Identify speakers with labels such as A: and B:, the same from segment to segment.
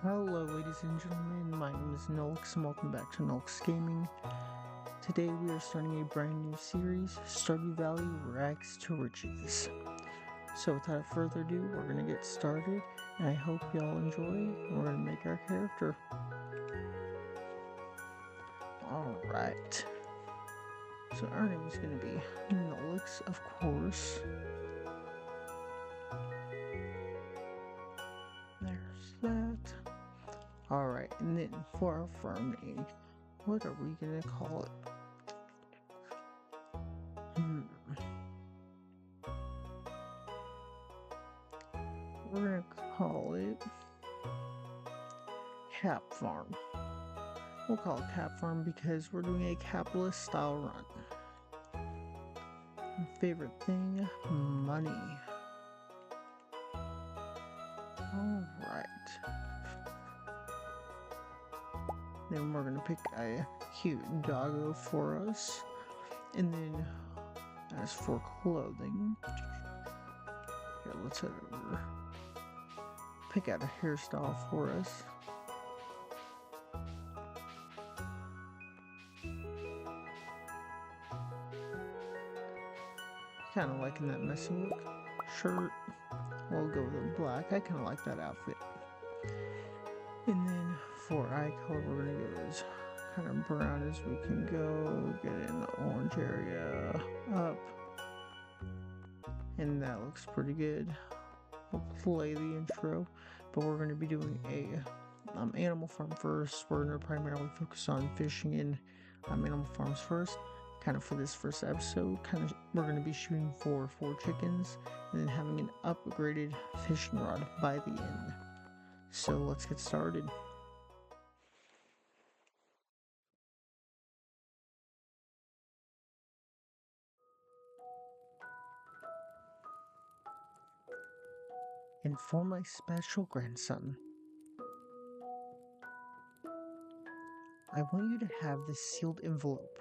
A: Hello, ladies and gentlemen. My name is Nolix, and welcome back to Nolix Gaming. Today we are starting a brand new series, Stardew Valley Rags to Riches. So without further ado, we're gonna get started, and I hope y'all enjoy. And we're gonna make our character. Alright. So our name is gonna be Nolix, of course. There's that. Alright, and then for our farm name, what are we gonna call it? We're gonna call it Cap Farm. We'll call it Cap Farm because we're doing a capitalist style run. Favorite thing? Money. Alright. Then we're gonna pick a cute doggo for us. And then as for clothing, here, let's head over. Pick out a hairstyle for us. Kind of liking that messy look. Shirt, we'll go with the black. I kind of like that outfit. And then for eye color, we're gonna go as kind of brown as we can go. Get in the orange area up, and that looks pretty good. We'll play the intro, but we're gonna be doing a animal farm first. We're gonna primarily focus on fishing in animal farms first. Kind of for this first episode, we're going to be shooting for 4 chickens and then having an upgraded fishing rod by the end. So let's get started. And for my special grandson, I want you to have this sealed envelope.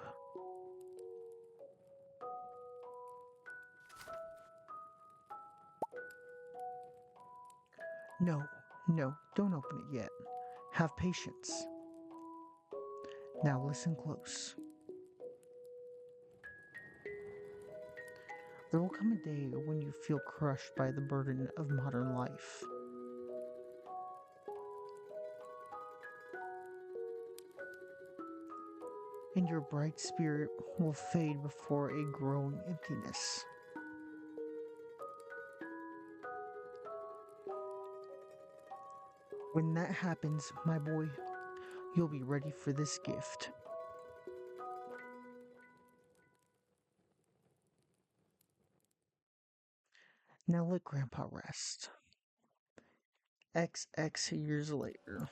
A: No, don't open it yet. Have patience. Now listen close. There will come a day when you feel crushed by the burden of modern life. And your bright spirit will fade before a growing emptiness. When that happens, my boy, you'll be ready for this gift. Now let Grandpa rest. XX years later.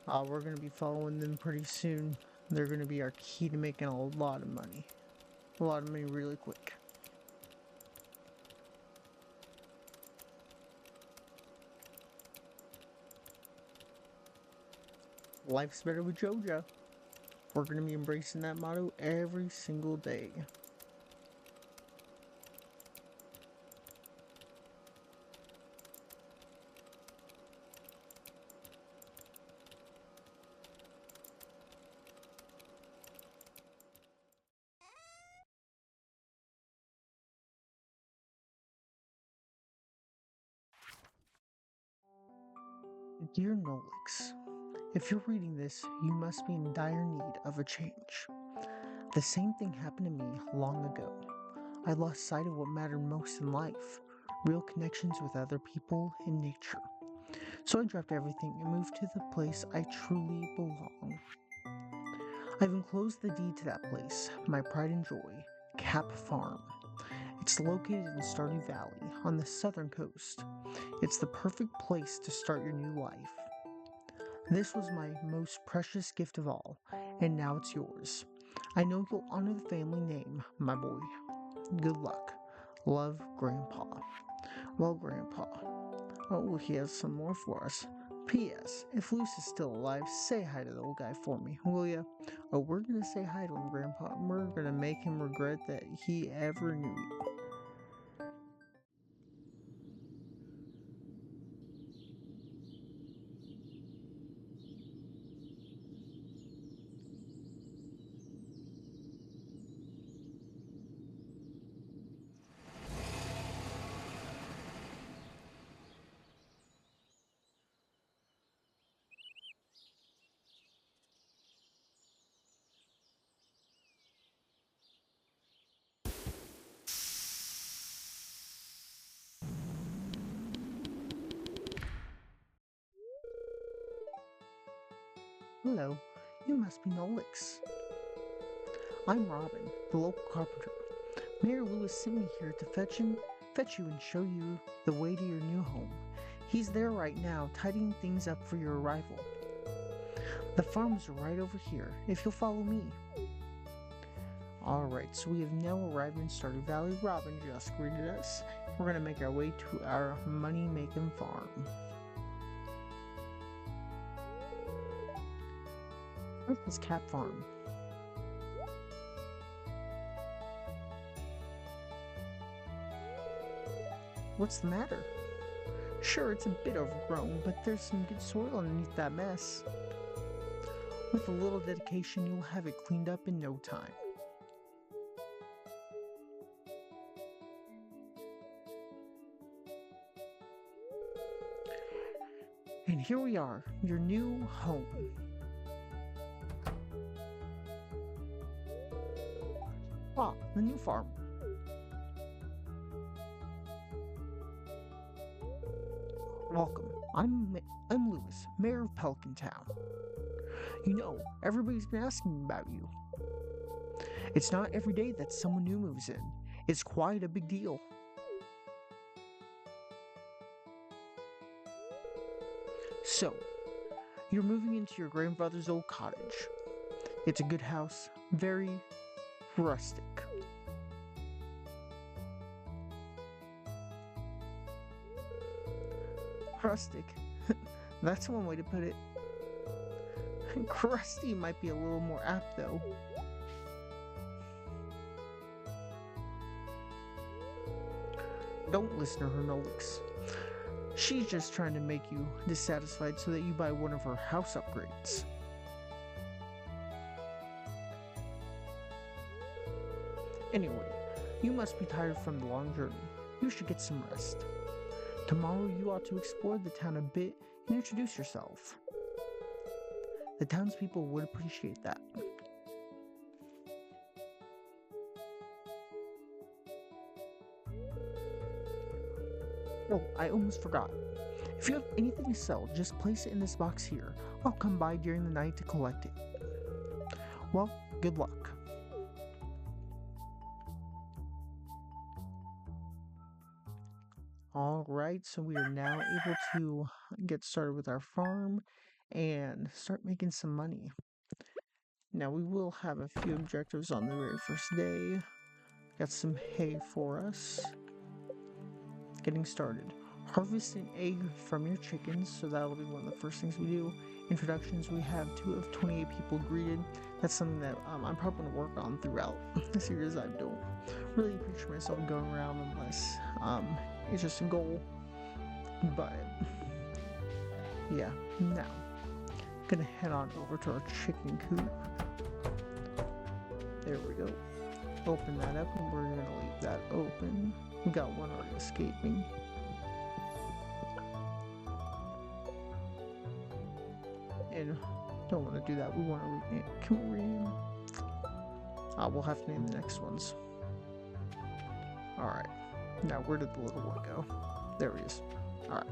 A: We're going to be following them pretty soon. They're going to be our key to making a lot of money. A lot of money really quick. Life's better with JoJo. We're going to be embracing that motto every single day. Dear Nolix, if you're reading this, you must be in dire need of a change. The same thing happened to me long ago. I lost sight of what mattered most in life, real connections with other people and nature. So I dropped everything and moved to the place I truly belong. I've enclosed the deed to that place, my pride and joy, Cap Farm. It's located in Stardew Valley on the southern coast. It's the perfect place to start your new life. This was my most precious gift of all, and now it's yours. I know you'll honor the family name, my boy. Good luck. Love, Grandpa. Well, Grandpa. Oh, he has some more for us. P.S. If Luce is still alive, say hi to the old guy for me, will ya? Oh, we're gonna say hi to him, Grandpa. We're gonna make him regret that he ever knew you. Hello, you must be Nolix. I'm Robin, the local carpenter. Mayor Lewis sent me here to fetch you and show you the way to your new home. He's there right now, tidying things up for your arrival. The farm's right over here, if you'll follow me. Alright, so we have now arrived in Stardew Valley. Robin just greeted us. We're going to make our way to our money-making farm. Where's this cat farm? What's the matter? Sure, it's a bit overgrown, but there's some good soil underneath that mess. With a little dedication, you'll have it cleaned up in no time. And here we are, your new home. Ah, the new farm. Welcome. I'm Lewis, Mayor of Pelican Town. You know, everybody's been asking about you. It's not every day that someone new moves in. It's quite a big deal. So, you're moving into your grandfather's old cottage. It's a good house, very rustic. Rustic? That's one way to put it. Crusty might be a little more apt, though. Don't listen to her, Nolix. She's just trying to make you dissatisfied so that you buy one of her house upgrades. Anyway, you must be tired from the long journey. You should get some rest. Tomorrow you ought to explore the town a bit and introduce yourself. The townspeople would appreciate that. Oh, I almost forgot. If you have anything to sell, just place it in this box here. I'll come by during the night to collect it. Well, good luck. Alright, so we are now able to get started with our farm and start making some money. Now we will have a few objectives on the very first day. Got some hay for us. Getting started. Harvest an egg from your chickens, so that'll be one of the first things we do. Introductions, we have 2 of 28 people greeted. That's something that I'm probably going to work on throughout the series. I don't really picture myself going around unless it's just a goal. But yeah, now I'm gonna head on over to our chicken coop. There we go. Open that up, and we're gonna leave that open. We got one already escaping. And don't want to do that. We want to rename. Can we rename? We'll have to name the next ones. Alright. Now, where did the little one go? There he is. Alright.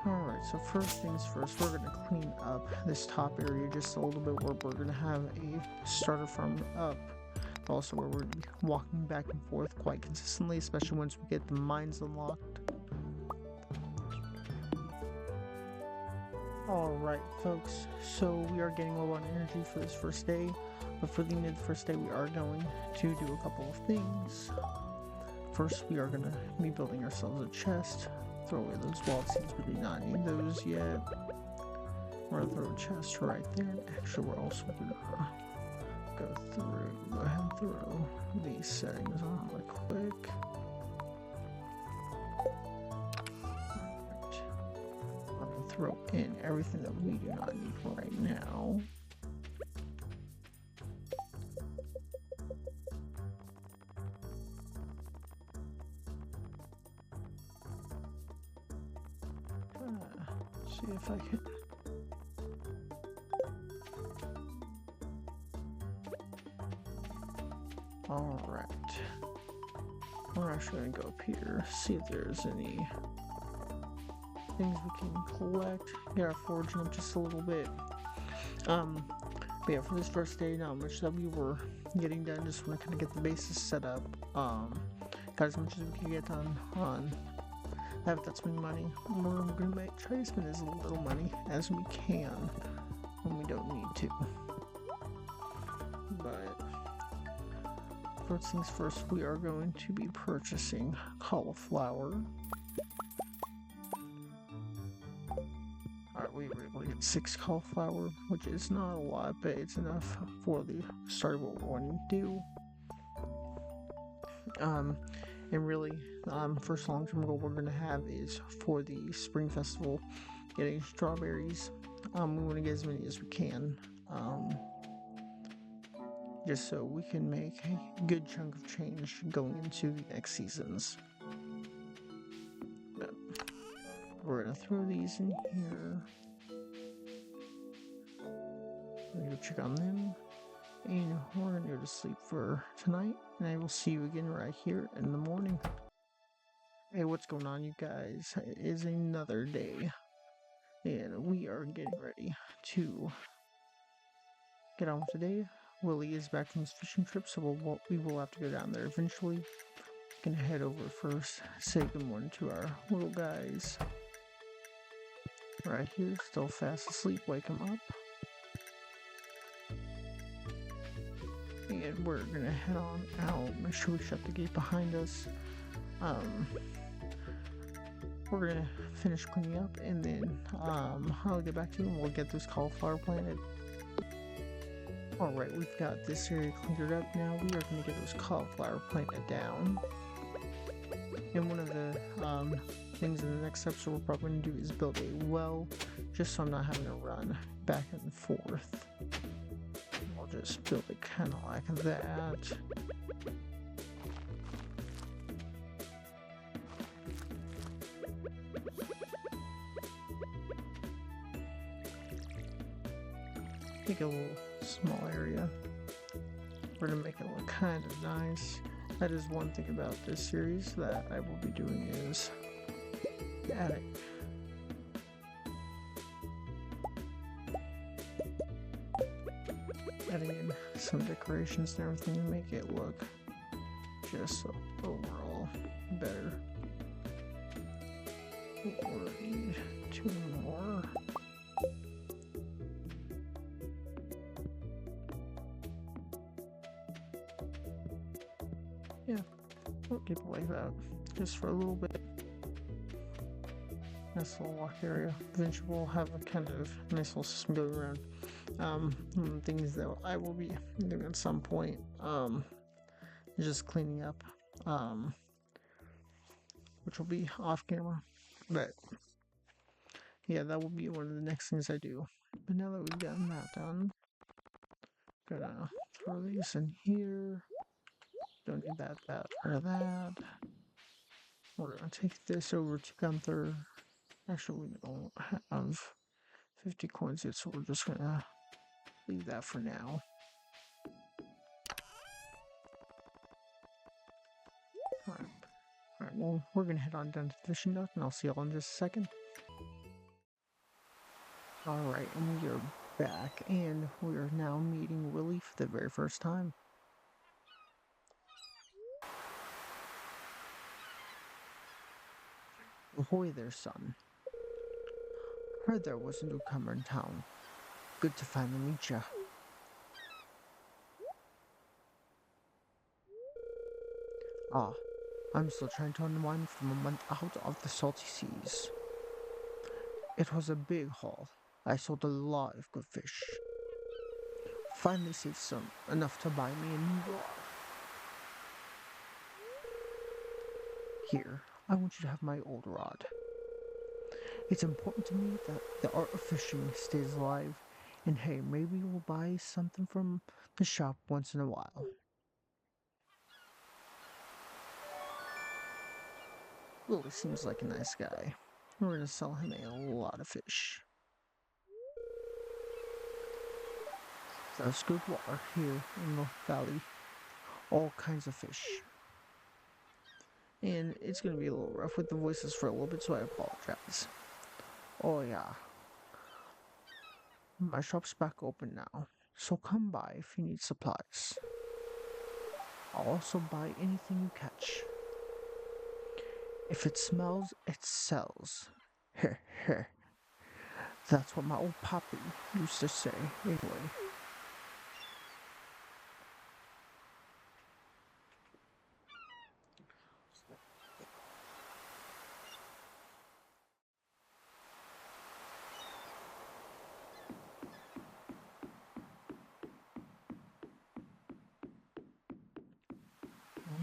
A: Alright, so first things first, we're going to clean up this top area just a little bit where we're going to have a starter farm up. Also where we're going to be walking back and forth quite consistently, especially once we get the mines unlocked. Alright folks, so we are getting low on energy for this first day, but for the end of the first day we are going to do a couple of things. First we are going to be building ourselves a chest, throw away those wild seeds, we do not need those yet. We're going to throw a chest right there, and actually we're also going to go ahead and throw these settings on really quick. Throw in everything that we do not need right now. See if I can. Alright. We're actually gonna go up here, see if there's any things we can collect. Get our foraging up just a little bit. But yeah, for this first day, not much that we were getting done. Just want to kind of get the bases set up. Got as much as we can get done on that. That's spending money. We're gonna try to spend as little money as we can when we don't need to. But first things first, we are going to be purchasing cauliflower. Alright, we were able to get 6 cauliflower, which is not a lot, but it's enough for the start of what we're wanting to do. And really, first long-term goal we're going to have is for the Spring Festival, getting strawberries. We want to get as many as we can, just so we can make a good chunk of change going into the next seasons. But we're going to throw these in here. We're going to check on them. And we're going to go to sleep for tonight, and I will see you again right here in the morning. Hey, what's going on, you guys? It is another day, and we are getting ready to get on with the day. Willie is back from his fishing trip, so we will have to go down there eventually. Gonna head over first, say good morning to our little guys. Right here, still fast asleep, wake him up. And we're gonna head on out, make sure we shut the gate behind us. We're gonna finish cleaning up, and then I'll get back to you and we'll get this cauliflower planted. Alright, we've got this area cleared up now. We are gonna get those cauliflower planted down. And one of the things in the next steps we're probably gonna do is build a well, just so I'm not having to run back and forth. I'll just build it kind of like that. Make a little small area. We're gonna make it look kind of nice. That is one thing about this series that I will be doing is adding in some decorations and everything to make it look just so overall better. We'll need 2 more. Yeah, we'll keep it like that just for a little bit. Nice little walk area. Eventually we'll have a kind of nice little system going around. Things that I will be doing at some point, just cleaning up, which will be off camera, but yeah, that will be one of the next things I do. But now that we've gotten that done, gonna throw these in here. Don't need that or that. We're gonna take this over to Gunther. Actually, we don't have 50 coins yet, so we're just gonna leave that for now. Alright, well, we're gonna head on down to the fishing dock, and I'll see y'all in just a second. Alright, and we are back, and we are now meeting Willie for the very first time. Ahoy there, son. Heard there was a newcomer in town. Good to finally meet ya. Ah, I'm still trying to unwind from a month out of the salty seas. It was a big haul. I sold a lot of good fish. Finally saved some, enough to buy me a new rod. Here, I want you to have my old rod. It's important to me that the art of fishing stays alive, and hey, maybe we'll buy something from the shop once in a while. Willie seems like a nice guy. We're gonna sell him a lot of fish. There's good water here in the valley. All kinds of fish. And it's gonna be a little rough with the voices for a little bit, so I apologize. Oh yeah, my shop's back open now, so come by if you need supplies. I'll also buy anything you catch. If it smells, it sells. Heh heh. That's what my old poppy used to say, anyway.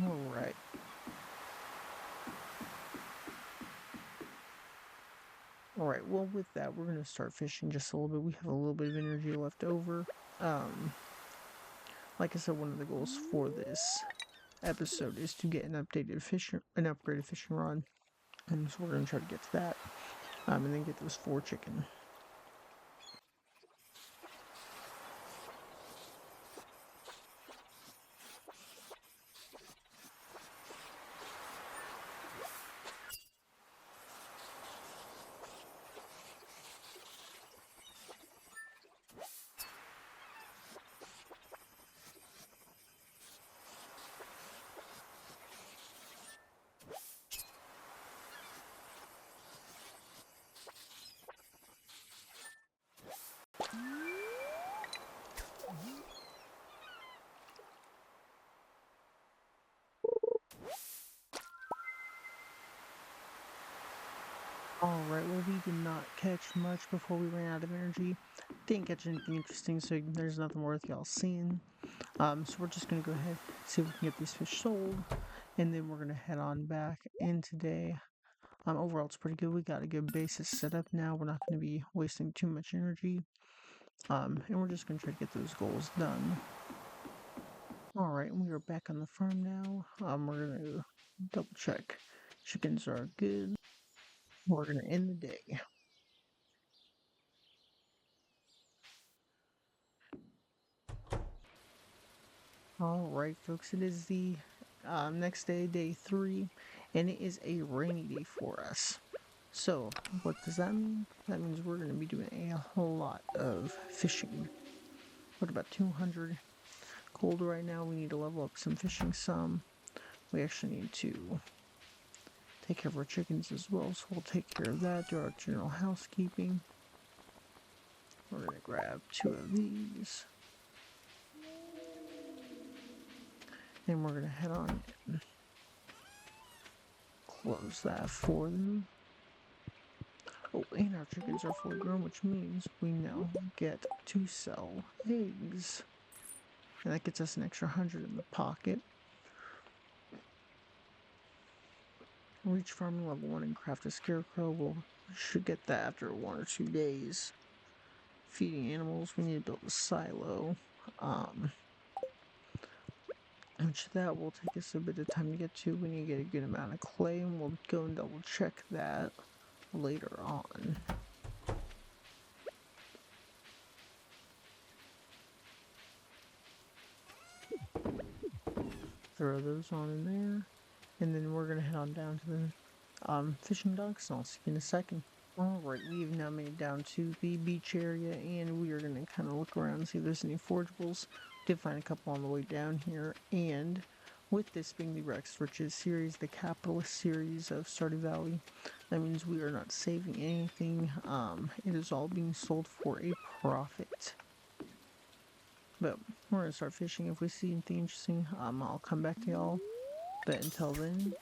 A: Alright. Alright, well, with that, we're going to start fishing just a little bit. We have a little bit of energy left over. Like I said, one of the goals for this episode is to get an upgraded fishing rod. And so we're going to try to get to that. And then get those 4 chicken. Alright, well, we did not catch much before we ran out of energy. Didn't catch anything interesting, so there's nothing worth y'all seeing. So we're just gonna go ahead, see if we can get these fish sold, and then we're gonna head on back in today. Overall, it's pretty good. We got a good basis set up now. We're not gonna be wasting too much energy. And we're just gonna try to get those goals done. Alright, we are back on the farm now. We're gonna double check. Chickens are good. We're gonna end the day. Alright, folks, it is the next day, day 3, and it is a rainy day for us. So, what does that mean? That means we're going to be doing a whole lot of fishing. We're at about 200 cold right now. We need to level up some fishing some. We actually need to take care of our chickens as well, so we'll take care of that, do our general housekeeping. We're going to grab 2 of these. And we're going to head on in. Close that for them. Oh, and our chickens are fully grown, which means we now get to sell eggs. And that gets us an extra 100 in the pocket. Reach farming level 1 and craft a scarecrow. We should get that after 1 or 2 days. Feeding animals, we need to build a silo. Which that will take us a bit of time to get to. We need to get a good amount of clay, and we'll go and double check that later on. Throw those on in there, and then we're gonna head on down to the fishing docks, and I'll see you in a second. Alright, we've now made it down to the beach area, and we are gonna kind of look around and see if there's any forageables. Did find a couple on the way down here, and with this being the Rex Riches series, the capitalist series of Stardew Valley, that means we are not saving anything. It is all being sold for a profit. But we're gonna start fishing. If we see anything interesting, I'll come back to y'all. But until then,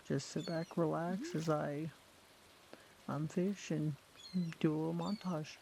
A: just sit back, relax as I fish and do a little montage.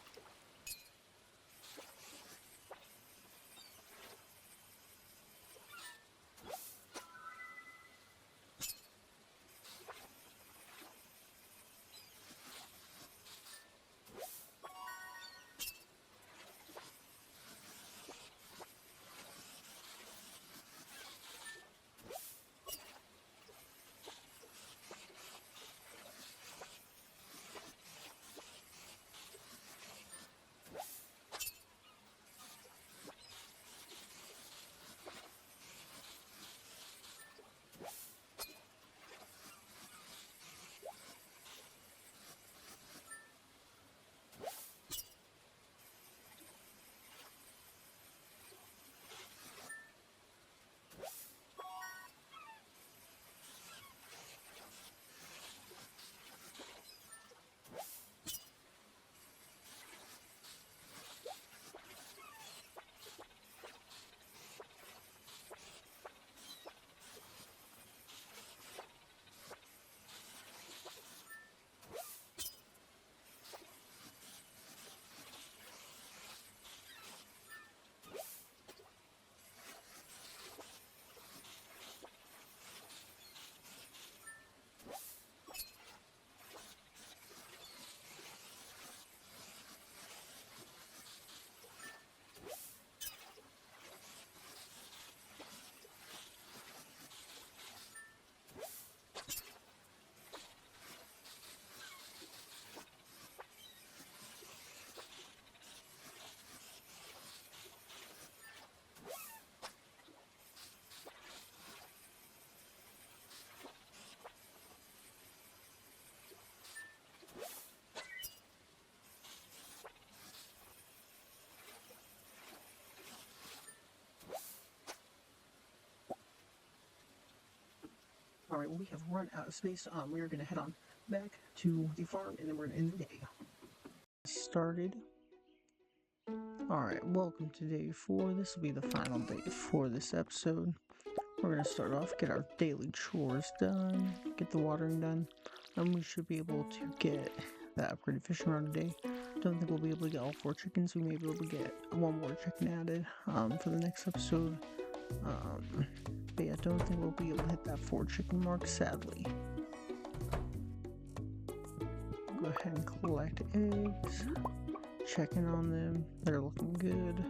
A: Alright, we have run out of space. We are gonna head on back to the farm and then we're gonna end the day. Started. Alright, welcome to day 4. This will be the final day for this episode. We're gonna start off, get our daily chores done, get the watering done, and we should be able to get that upgraded fishing rod today. Don't think we'll be able to get all 4 chickens. We may be able to get one more chicken added for the next episode. But yeah, don't think we'll be able to hit that 4 chicken mark, sadly. Go ahead and collect eggs, check in on them, they're looking good.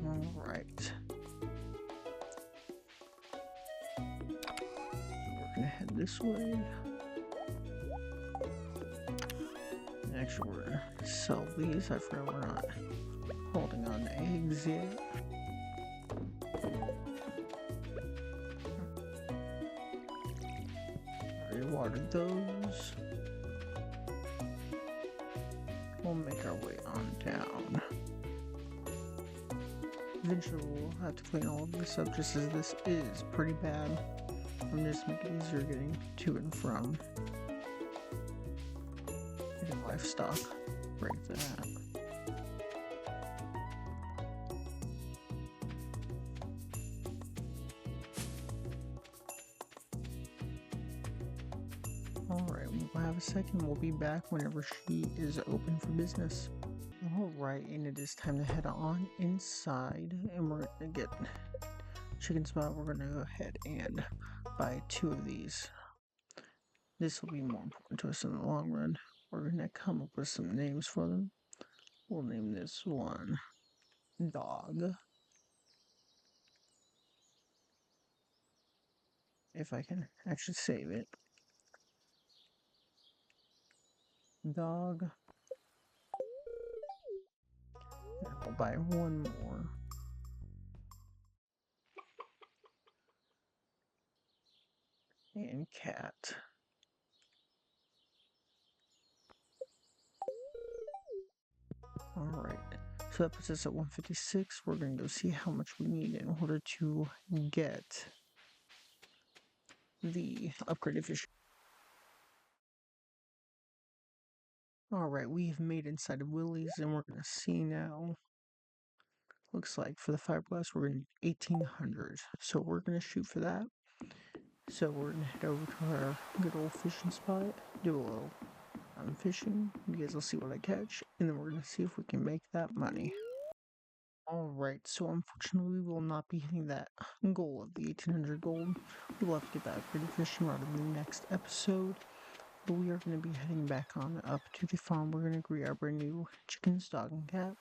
A: Alright. We're gonna head this way. Actually, we're gonna sell these. I forgot we're not holding on to eggs yet. Already watered those. We'll make our way on down. Eventually we'll have to clean all of this up just as this is pretty bad. I'm just making it easier getting to and from. Getting livestock. Break that. Alright, we'll have a second. We'll be back whenever she is open for business. Alright, and it is time to head on inside, and we're gonna get chicken spot. We're gonna go ahead and buy 2 of these. This will be more important to us in the long run. We're gonna come up with some names for them. We'll name this one Dog. If I can actually save it. Dog. And we'll buy 1 more. And cat. Alright, so that puts us at 156. We're going to go see how much we need in order to get the upgraded fish. Alright, we have made inside of Willie's, and we're going to see now. Looks like for the fiberglass, we're going to need 1800. So we're going to shoot for that. So we're going to head over to our good old fishing spot, do a little fishing. You guys will see what I catch, and then we're going to see if we can make that money. Alright, so unfortunately we will not be hitting that goal of the 1800 gold. We will have to get that upgraded fishing rod in the next episode. But we are going to be heading back on up to the farm. We're going to greet our brand new chickens, dog, and cat.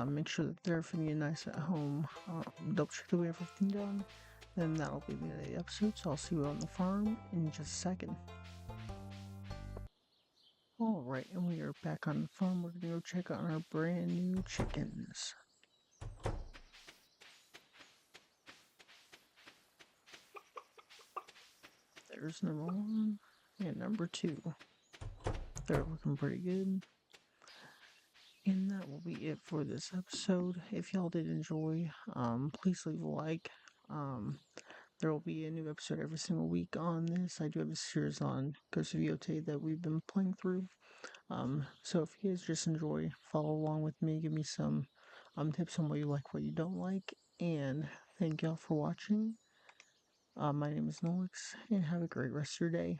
A: Make sure that they're feeling nice at home. Double check that we have everything done. Then that'll be the end of the episode. So I'll see you on the farm in just a second. Alright, and we are back on the farm. We're going to go check on our brand new chickens. There's number 1 and number 2. They're looking pretty good. And that will be it for this episode. If y'all did enjoy, please leave a like. There will be a new episode every single week on this. I do have a series on Ghost of Yote that we've been playing through. So if you guys just enjoy, follow along with me, give me some tips on what you like, what you don't like, and thank y'all for watching. My name is Nolix, and have a great rest of your day.